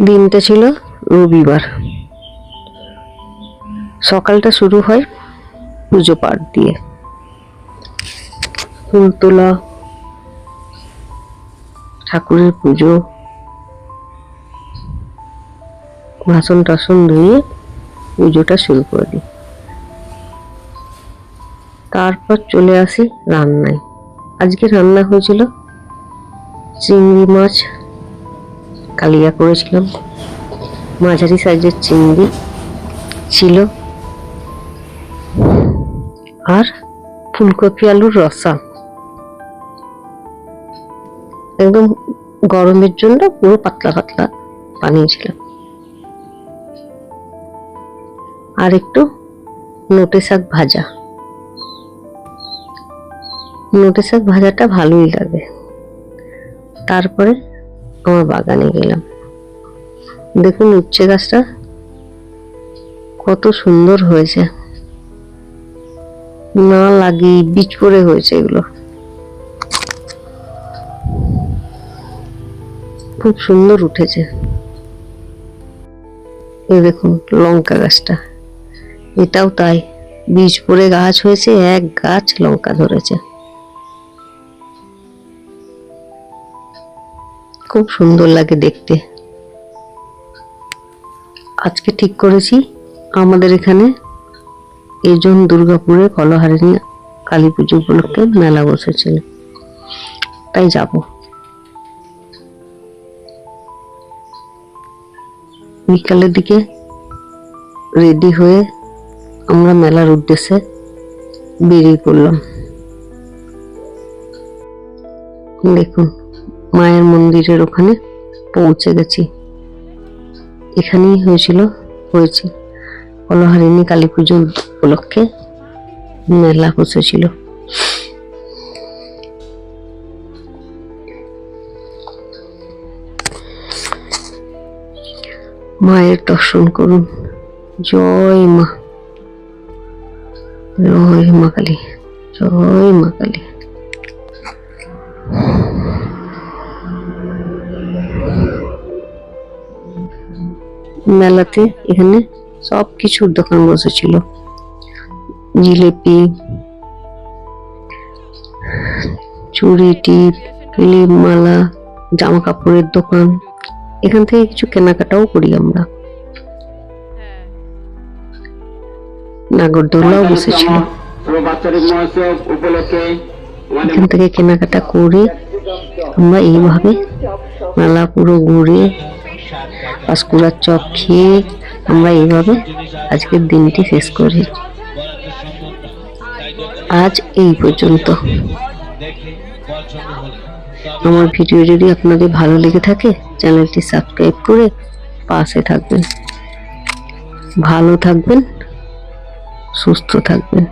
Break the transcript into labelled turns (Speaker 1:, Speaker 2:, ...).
Speaker 1: দিনটা ছিল রবিবার। সকালটা শুরু হয় পুজো পাঠ দিয়ে, ফুল তোলা, ঠাকুরের পুজো, বাসন টাসন ধুয়ে পুজোটা শুরু করে দিই। তারপর চলে আসি রান্নায়। আজকে রান্না হয়েছিল চিংড়ি মাছ, কালিয়া করেছিলাম, মাঝারি সাইজের চিংড়ি ছিল, আর ফুলকপি আলুর রসা। একদম গরমের জন্য পুরো পাতলা পাতলা বানিয়েছিলাম। আর একটু নোটে শাক ভাজা। নোটে শাক ভাজাটা ভালোই লাগে। তারপরে আমার বাগানে গেলাম। দেখুন উচ্ছে গাছটা কত সুন্দর হয়েছে, না লাগিয়ে বীজ পড়ে হয়েছে। এগুলো খুব সুন্দর উঠেছে। এই দেখুন লঙ্কা গাছটা, এটাও তাই, বীজ পড়ে গাছ হয়েছে, এক গাছ লঙ্কা ধরেছে। খুব সুন্দর লাগে দেখতে। আজকে ঠিক করেছি আমাদের এখানে এইজন দুর্গাপুরে কলহারিণী কালী পুজো উপলক্ষে মেলা বসেছিল, তাই যাব। বিকালের দিকে রেডি হয়ে আমরা মেলার উদ্দেশ্যে বেরিয়ে পড়লাম। দেখুন মায়ের মন্দিরের ওখানে পৌঁছে গেছি। এখানেই হয়েছে কলহারিণী কালী পুজো উপলক্ষে মেলা বসেছিল। মায়ের দর্শন করুন। জয় মা, জয় মা কালী, জয় মা কালী। মেলাতে এখানে সব কিছুর দোকান বসেছিল, জিলেপি, চুড়ি, টিপ, ক্লিপ, মালা, জামা কাপড়ের দোকান। এখান থেকে কিছু কেনাকাটাও করি আমরা। নাগরদোলাও বসেছিল, এখান থেকে কেনাকাটা করে আমরা এইভাবে মেলা পুরো ঘুরে পাঁশকুড়ার চপ খেয়ে আমরা এইভাবে আজকের দিনটি শেষ করি। আজ এই পর্যন্ত। আমার ভিডিও যদি আপনাদের ভালো লেগে থাকে চ্যানেলটি সাবস্ক্রাইব করে পাশে থাকবেন। ভালো থাকবেন, সুস্থ থাকবেন।